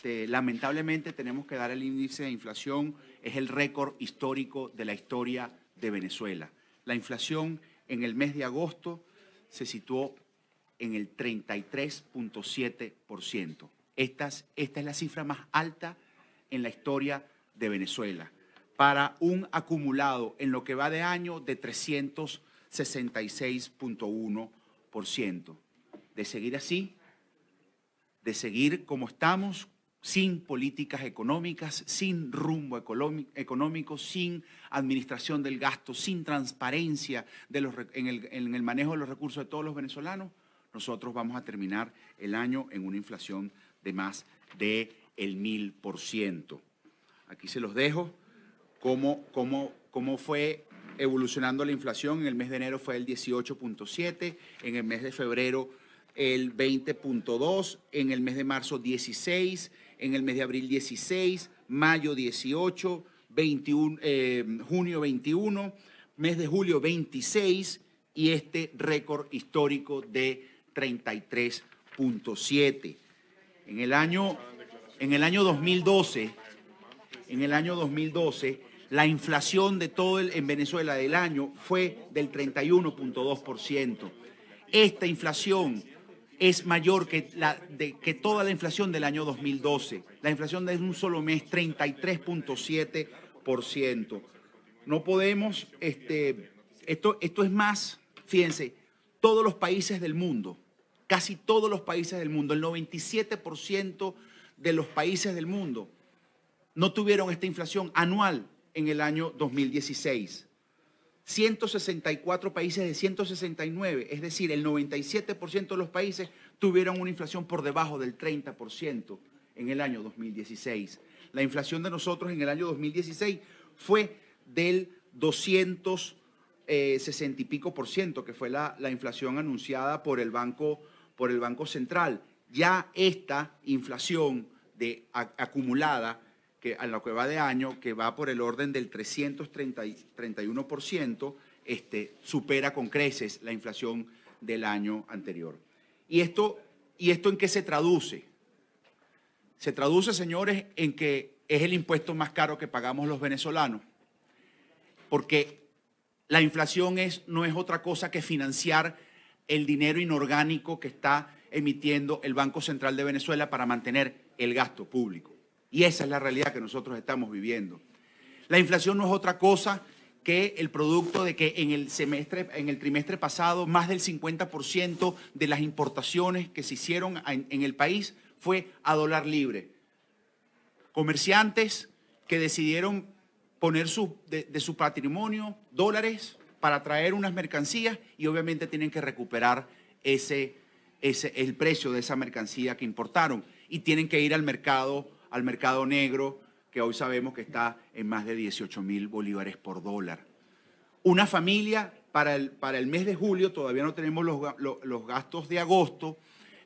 lamentablemente tenemos que dar el índice de inflación, es el récord histórico de la historia de Venezuela. La inflación en el mes de agosto se situó en el 33.7%. Esta es la cifra más alta en la historia de Venezuela, para un acumulado en lo que va de año de 366.1%. De seguir así, de seguir como estamos, sin políticas económicas, sin rumbo económico, sin administración del gasto, sin transparencia en el manejo de los recursos de todos los venezolanos, nosotros vamos a terminar el año en una inflación de más del 1000%. Aquí se los dejo, cómo fue evolucionando la inflación. En el mes de enero fue el 18.7, en el mes de febrero el 20.2, en el mes de marzo 16, en el mes de abril 16, mayo 18, 21, junio 21, mes de julio 26 y este récord histórico de 33.7. En el año 2012, la inflación de en Venezuela del año fue del 31.2%. Esta inflación es mayor que toda la inflación del año 2012. La inflación de un solo mes, 33.7%. No podemos, esto es más, fíjense, todos los países del mundo, casi todos los países del mundo, el 97% de los países del mundo no tuvieron esta inflación anual en el año 2016. 164 países de 169, es decir, el 97% de los países tuvieron una inflación por debajo del 30% en el año 2016. La inflación de nosotros en el año 2016 fue del 260 y pico por ciento, que fue la inflación anunciada por el Banco Central. Ya esta inflación acumulada, que a lo que va de año, que va por el orden del 331%, supera con creces la inflación del año anterior. ¿Y esto en qué se traduce? Se traduce, señores, en que es el impuesto más caro que pagamos los venezolanos, porque la inflación no es otra cosa que financiar el dinero inorgánico que está emitiendo el Banco Central de Venezuela para mantener el gasto público. Y esa es la realidad que nosotros estamos viviendo. La inflación no es otra cosa que el producto de que en el trimestre pasado, más del 50% de las importaciones que se hicieron en el país fue a dólar libre. Comerciantes que decidieron poner de su patrimonio dólares para traer unas mercancías y obviamente tienen que recuperar el precio de esa mercancía que importaron y tienen que ir al mercado negro, que hoy sabemos que está en más de 18.000 bolívares por dólar. Una familia para el mes de julio, todavía no tenemos los gastos de agosto,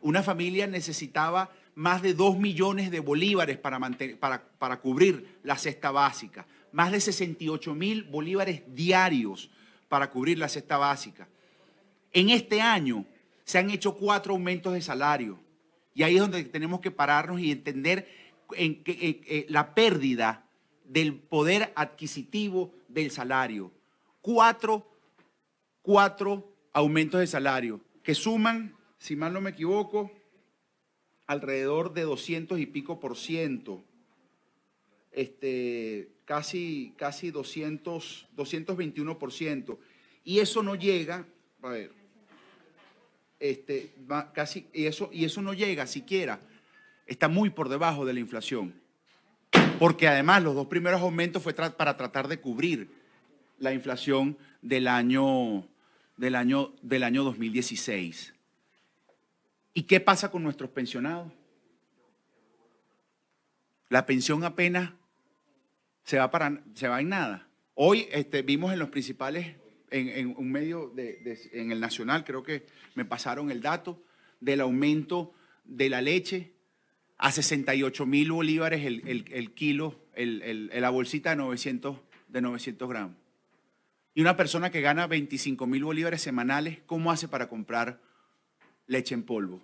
una familia necesitaba más de 2 millones de bolívares para cubrir la cesta básica, más de 68.000 bolívares diarios para cubrir la cesta básica. En este año se han hecho 4 aumentos de salario y ahí es donde tenemos que pararnos y entender la pérdida del poder adquisitivo del salario. 4 aumentos de salario que suman, si mal no me equivoco, alrededor de 200 y pico por ciento, casi 221%. Y eso no llega, a ver, y eso no llega siquiera. Está muy por debajo de la inflación, porque además los 2 primeros aumentos fue para tratar de cubrir la inflación del año 2016. ¿Y qué pasa con nuestros pensionados? La pensión apenas se va en nada. Hoy vimos en los principales, en un medio, en el Nacional, creo que me pasaron el dato del aumento de la leche a 68.000 bolívares el kilo, la bolsita de 900 gramos. Y una persona que gana 25.000 bolívares semanales, ¿cómo hace para comprar leche en polvo?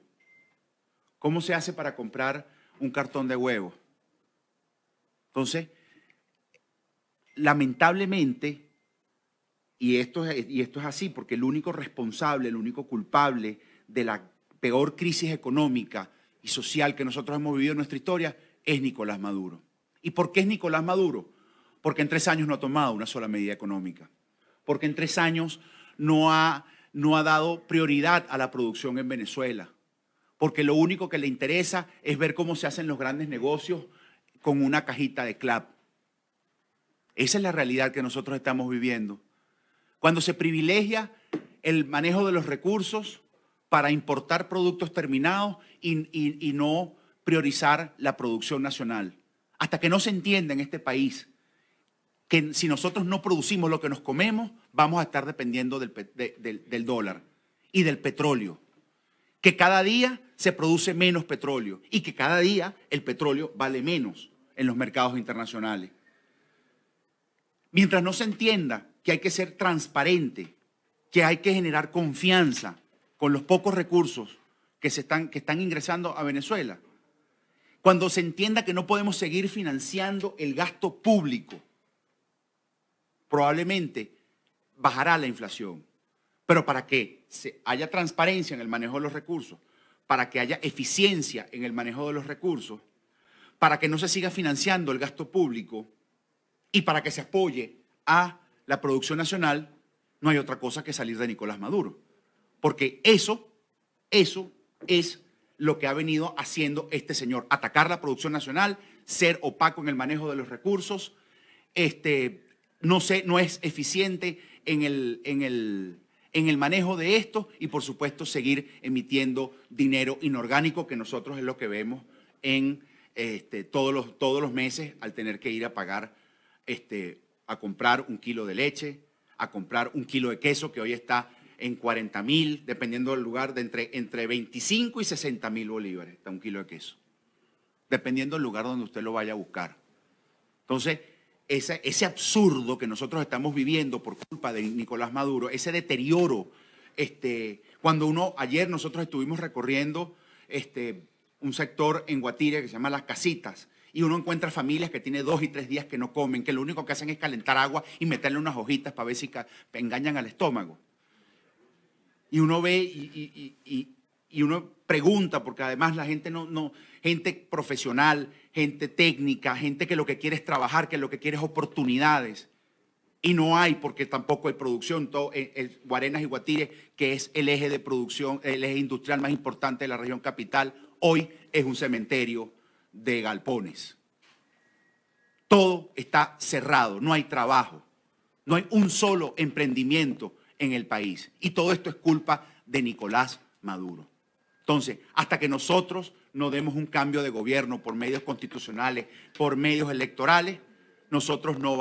¿Cómo se hace para comprar un cartón de huevos. Entonces, lamentablemente, y esto es así, porque el único responsable, el único culpable de la peor crisis económica y social que nosotros hemos vivido en nuestra historia es Nicolás Maduro. ¿Y por qué es Nicolás Maduro? Porque en 3 años no ha tomado una sola medida económica, porque en 3 años no ha dado prioridad a la producción en Venezuela, porque lo único que le interesa es ver cómo se hacen los grandes negocios con una cajita de clap. Esa es la realidad que nosotros estamos viviendo. Cuando se privilegia el manejo de los recursos para importar productos terminados y no priorizar la producción nacional. Hasta que no se entienda en este país que si nosotros no producimos lo que nos comemos, vamos a estar dependiendo del dólar y del petróleo. Que cada día se produce menos petróleo y que cada día el petróleo vale menos en los mercados internacionales. Mientras no se entienda que hay que ser transparente, que hay que generar confianza con los pocos recursos que están ingresando a Venezuela, cuando se entienda que no podemos seguir financiando el gasto público, probablemente bajará la inflación. Pero para que haya transparencia en el manejo de los recursos, para que haya eficiencia en el manejo de los recursos, para que no se siga financiando el gasto público y para que se apoye a la producción nacional, no hay otra cosa que salir de Nicolás Maduro. Porque eso es lo que ha venido haciendo este señor, atacar la producción nacional, ser opaco en el manejo de los recursos, no es eficiente en el manejo de esto y, por supuesto, seguir emitiendo dinero inorgánico, que nosotros es lo que vemos en todos los meses al tener que ir a pagar, a comprar 1 kilo de leche, a comprar 1 kilo de queso, que hoy está en 40.000, dependiendo del lugar, de entre 25 y 60.000 bolívares, está 1 kilo de queso, dependiendo del lugar donde usted lo vaya a buscar. Entonces, ese absurdo que nosotros estamos viviendo por culpa de Nicolás Maduro, ese deterioro, ayer nosotros estuvimos recorriendo un sector en Guatire que se llama Las Casitas, y uno encuentra familias que tienen 2 y 3 días que no comen, que lo único que hacen es calentar agua y meterle unas hojitas para ver si engañan al estómago. Y uno ve y uno pregunta, porque además la gente gente profesional, gente técnica, gente que lo que quiere es trabajar, que lo que quiere es oportunidades. Y no hay, porque tampoco hay producción. Guarenas y Guatire, que es el eje de producción, el eje industrial más importante de la región capital, hoy es un cementerio de galpones. Todo está cerrado, no hay trabajo, no hay un solo emprendimiento en el país. Y todo esto es culpa de Nicolás Maduro. Entonces, hasta que nosotros no demos un cambio de gobierno por medios constitucionales, por medios electorales, nosotros no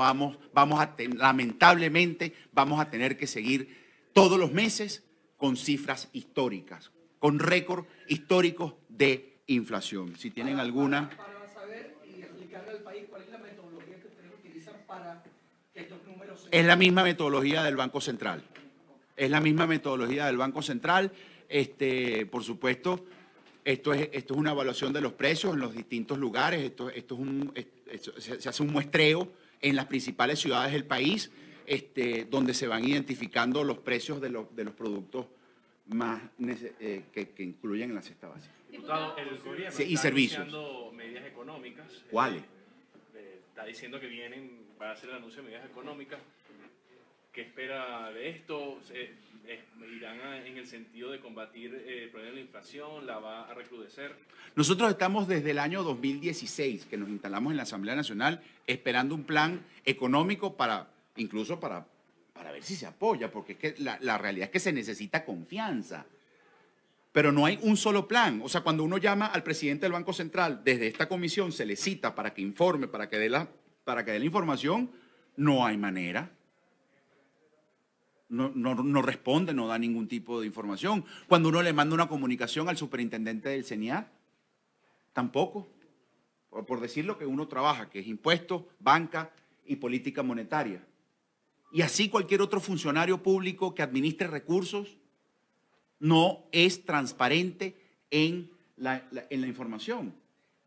lamentablemente vamos a tener que seguir todos los meses con cifras históricas, con récord históricos de inflación. Si tienen alguna... Para saber y explicarle al país cuál es la metodología que ustedes utilizan para que estos números... Es la misma metodología del Banco Central. Es la misma metodología del Banco Central. Por supuesto, esto es una evaluación de los precios en los distintos lugares. Se hace un muestreo en las principales ciudades del país, donde se van identificando los precios de los productos más que incluyen en la cesta básica. Diputado, el gobierno y está servicios. anunciando medidas económicas. ¿Cuáles? Está diciendo que va a hacer el anuncio de medidas económicas. ¿Qué espera de esto? ¿Irán en el sentido de combatir el problema de la inflación? ¿La va a recrudecer? Nosotros estamos desde el año 2016, que nos instalamos en la Asamblea Nacional, esperando un plan económico incluso para ver si se apoya, porque es que la realidad es que se necesita confianza. Pero no hay un solo plan. O sea, cuando uno llama al presidente del Banco Central, desde esta comisión se le cita para que informe, para que dé la información, no hay manera. No responde, no da ningún tipo de información. Cuando uno le manda una comunicación al superintendente del CENIAT, tampoco. Por decir lo que uno trabaja, que es impuestos, banca y política monetaria. Y así cualquier otro funcionario público que administre recursos no es transparente en la información.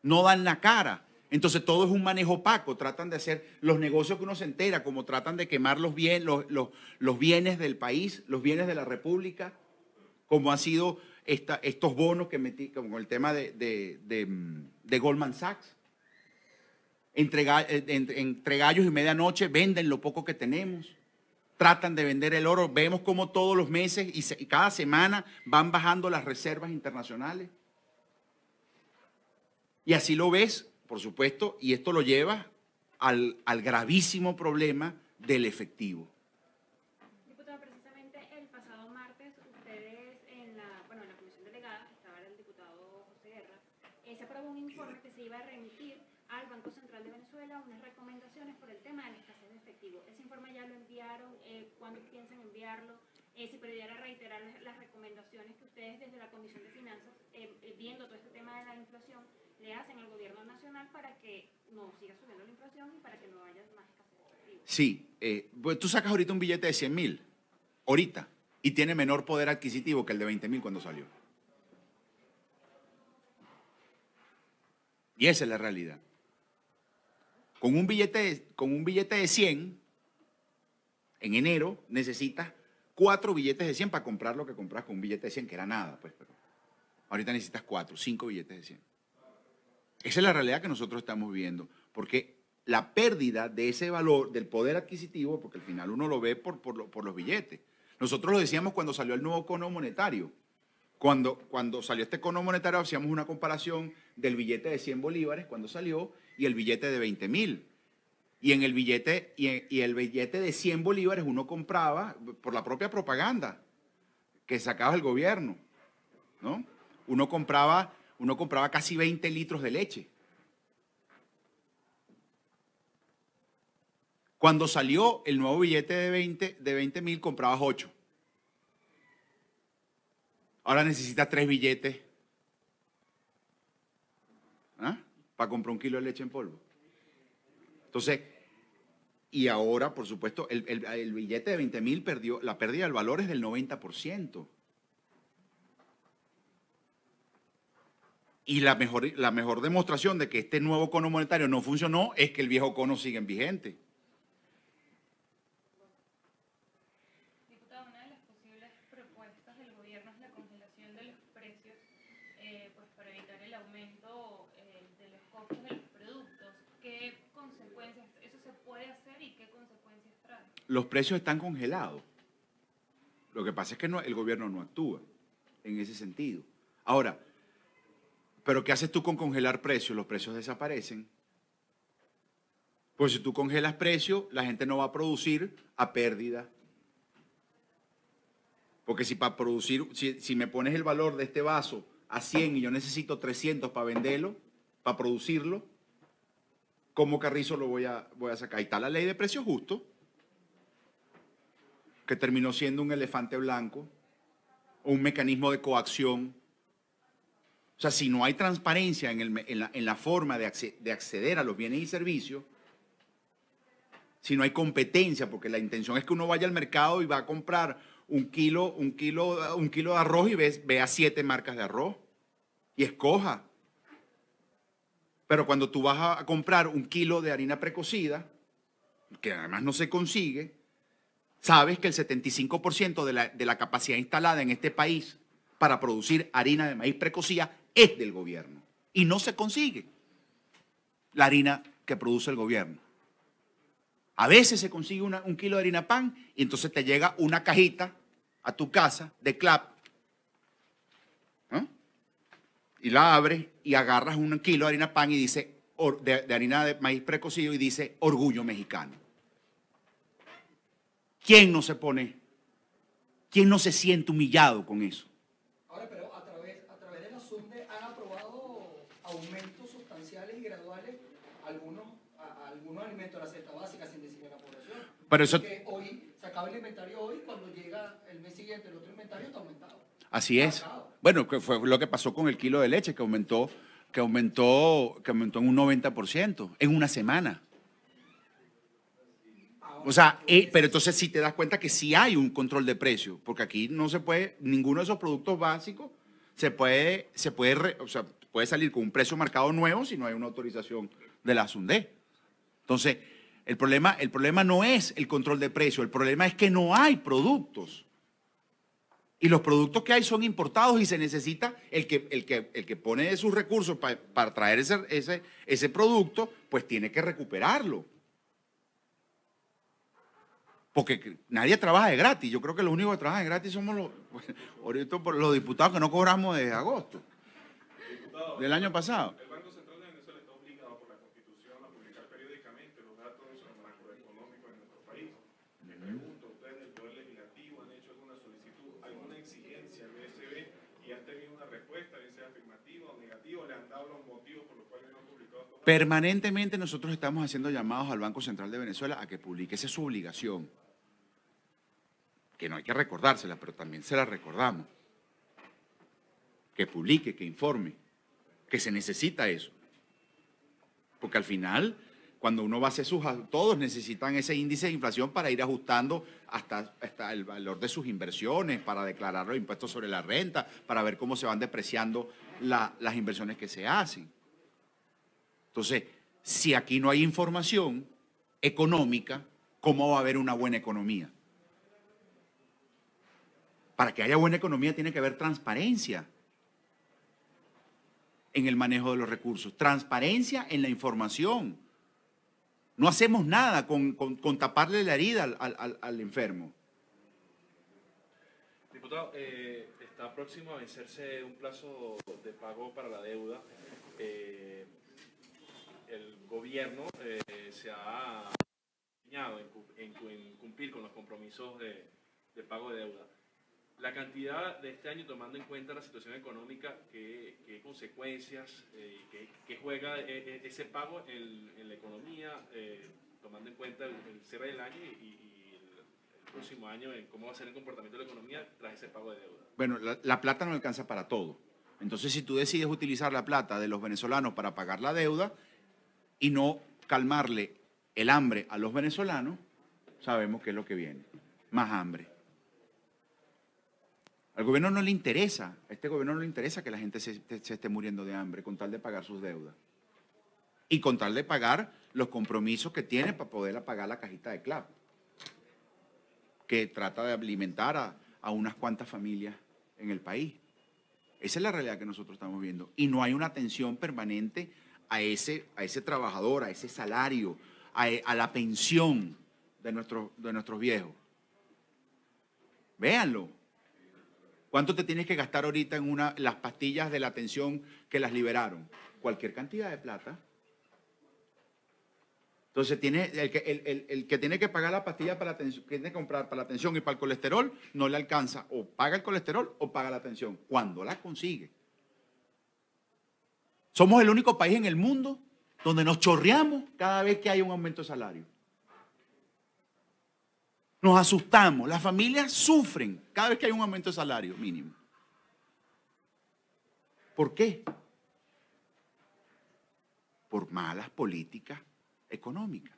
no dan la cara. Entonces todo es un manejo opaco, tratan de hacer los negocios que uno se entera, como tratan de quemar los bienes del país, los bienes de la República, como han sido estos bonos que metí, como el tema de Goldman Sachs. Entre gallos y medianoche venden lo poco que tenemos, tratan de vender el oro. Vemos cómo todos los meses y cada semana van bajando las reservas internacionales. Y así lo ves, por supuesto, y esto lo lleva al gravísimo problema del efectivo. Diputado, precisamente el pasado martes, ustedes en la comisión delegada, estaba el diputado José Guerra, se aprobó un informe que se iba a remitir al Banco Central de Venezuela unas recomendaciones por el tema de la escasez de efectivo. Ese informe ya lo enviaron, ¿cuándo piensan enviarlo? Si pudiera reiterar las recomendaciones que ustedes desde la Comisión de Finanzas, viendo todo este tema de la inflación, le hacen al gobierno nacional para que no siga subiendo la inflación y para que no haya más escasez de efectivo. Sí, pues tú sacas ahorita un billete de 100.000, ahorita, y tiene menor poder adquisitivo que el de 20.000 cuando salió. Y esa es la realidad. Con un billete de 100, en enero necesitas 4 billetes de 100 para comprar lo que compras con un billete de 100, que era nada, pues, pero ahorita necesitas 4, 5 billetes de 100. Esa es la realidad que nosotros estamos viviendo, porque la pérdida de ese valor, del poder adquisitivo, porque al final uno lo ve por los billetes. Nosotros lo decíamos cuando salió el nuevo cono monetario. Cuando salió este cono monetario hacíamos una comparación del billete de 100 bolívares cuando salió y el billete de 20.000. Y en el billete, y el billete de 100 bolívares uno compraba por la propia propaganda que sacaba el gobierno, ¿no? Uno compraba casi 20 litros de leche. Cuando salió el nuevo billete de 20.000 comprabas 8. Ahora necesitas 3 billetes para comprar 1 kilo de leche en polvo. Entonces, y ahora, por supuesto, el billete de 20.000 la pérdida del valor es del 90%. Y la mejor demostración de que este nuevo cono monetario no funcionó es que el viejo cono sigue en vigente. Diputado, una de las posibles propuestas del gobierno es la congelación de los precios, pues para evitar el aumento de los costos de los productos. ¿Qué consecuencias eso se puede hacer y qué consecuencias trae? Los precios están congelados. Lo que pasa es que el gobierno no actúa en ese sentido. Ahora, ¿pero qué haces tú con congelar precios? Los precios desaparecen. Pues si tú congelas precios, la gente no va a producir a pérdida. Porque si para producir, si me pones el valor de este vaso a 100 y yo necesito 300 para venderlo, para producirlo, ¿cómo carrizo lo voy a sacar? Ahí está la ley de precios justos, que terminó siendo un elefante blanco o un mecanismo de coacción. O sea, si no hay transparencia en la forma de acceder a los bienes y servicios, si no hay competencia, porque la intención es que uno vaya al mercado y va a comprar un kilo de arroz y vea 7 marcas de arroz y escoja. Pero cuando tú vas a comprar 1 kilo de harina precocida, que además no se consigue, sabes que el 75% de la capacidad instalada en este país para producir harina de maíz precocida es del gobierno y no se consigue la harina que produce el gobierno. A veces se consigue 1 kilo de harina pan y entonces te llega una cajita a tu casa de CLAP, ¿no? Y la abres y agarras 1 kilo de harina pan y dice de harina de maíz precocido y dice orgullo mexicano. ¿Quién no se pone? ¿Quién no se siente humillado con eso? Ahora, pero a través de la SUNDE han aprobado aumentos sustanciales y graduales a algunos alimentos de la cesta básica sin decirle a la población. Pero eso, porque hoy se acaba el inventario hoy, cuando llega el mes siguiente el otro inventario está aumentado. así es. Bueno, que fue lo que pasó con el kilo de leche, que aumentó en un 90% en una semana. O sea, pero entonces sí te das cuenta que sí hay un control de precios, porque aquí no se puede, ninguno de esos productos básicos o sea, puede salir con un precio marcado nuevo si no hay una autorización de la SUNDE. Entonces, el problema no es el control de precio, el problema es que no hay productos. Y los productos que hay son importados y se necesita el que pone sus recursos para traer ese producto, pues tiene que recuperarlo. Porque nadie trabaja de gratis. Yo creo que los únicos que trabajan de gratis somos los diputados que no cobramos desde agosto del año pasado. El Banco Central de Venezuela está obligado por la Constitución a publicar periódicamente los datos macroeconómicos de nuestro país. Me pregunto, ¿ustedes del Poder Legislativo han hecho alguna solicitud, alguna exigencia al BCB y han tenido una respuesta, bien sea afirmativa o negativa, o le han dado los motivos por los cuales no han publicado estos datos? Permanentemente nosotros estamos haciendo llamados al Banco Central de Venezuela a que publique. Esa es su obligación. Que no hay que recordársela, pero también se la recordamos. Que publique, que informe, que se necesita eso. Porque al final, cuando uno va a hacer todos necesitan ese índice de inflación para ir ajustando hasta el valor de sus inversiones, para declarar los impuestos sobre la renta, para ver cómo se van depreciando las inversiones que se hacen. Entonces, si aquí no hay información económica, ¿cómo va a haber una buena economía? Para que haya buena economía tiene que haber transparencia en el manejo de los recursos, transparencia en la información. No hacemos nada con taparle la herida al enfermo. Diputado, está próximo a vencerse un plazo de pago para la deuda. El gobierno se ha empeñado en cumplir con los compromisos de pago de deuda. La cantidad de este año, tomando en cuenta la situación económica, ¿qué consecuencias, qué juega ese pago en la economía, tomando en cuenta el cierre del año y el próximo año, en cómo va a ser el comportamiento de la economía tras ese pago de deuda? Bueno, la plata no alcanza para todo. Entonces, si tú decides utilizar la plata de los venezolanos para pagar la deuda y no calmarle el hambre a los venezolanos, sabemos qué es lo que viene. Más hambre. Al gobierno no le interesa, a este gobierno no le interesa que la gente se esté muriendo de hambre con tal de pagar sus deudas. Y con tal de pagar los compromisos que tiene para poder pagar la cajita de CLAP, que trata de alimentar a unas cuantas familias en el país. Esa es la realidad que nosotros estamos viendo. Y no hay una atención permanente a ese trabajador, a ese salario, a la pensión de nuestros viejos. Véanlo. ¿Cuánto te tienes que gastar ahorita en las pastillas de la atención que las liberaron? Cualquier cantidad de plata. Entonces, el que tiene que pagar la pastilla para la atención, que tiene que comprar para la atención y para el colesterol, no le alcanza. O paga el colesterol o paga la atención. Cuando la consigue. Somos el único país en el mundo donde nos chorreamos cada vez que hay un aumento de salario. Nos asustamos, las familias sufren cada vez que hay un aumento de salario mínimo. ¿Por qué? Por malas políticas económicas.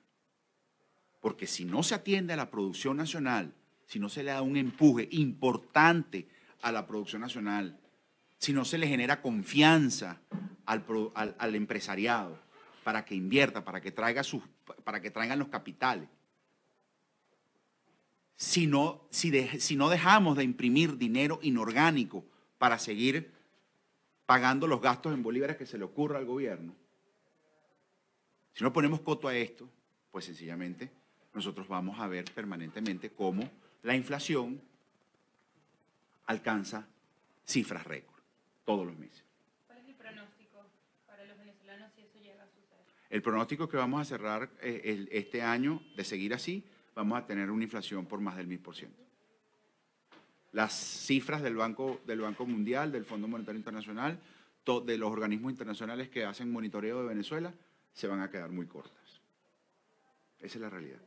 Porque si no se atiende a la producción nacional, si no se le da un empuje importante a la producción nacional, si no se le genera confianza al empresariado para que invierta, para que traigan los capitales, si no dejamos de imprimir dinero inorgánico para seguir pagando los gastos en bolívares que se le ocurra al gobierno, si no ponemos coto a esto, pues sencillamente nosotros vamos a ver permanentemente cómo la inflación alcanza cifras récord todos los meses. ¿Cuál es el pronóstico para los venezolanos si eso llega a suceder? El pronóstico que vamos a cerrar este año, de seguir así, vamos a tener una inflación por más del 1000%. Las cifras del Banco Mundial, del Fondo Monetario Internacional, de los organismos internacionales que hacen monitoreo de Venezuela, se van a quedar muy cortas. Esa es la realidad.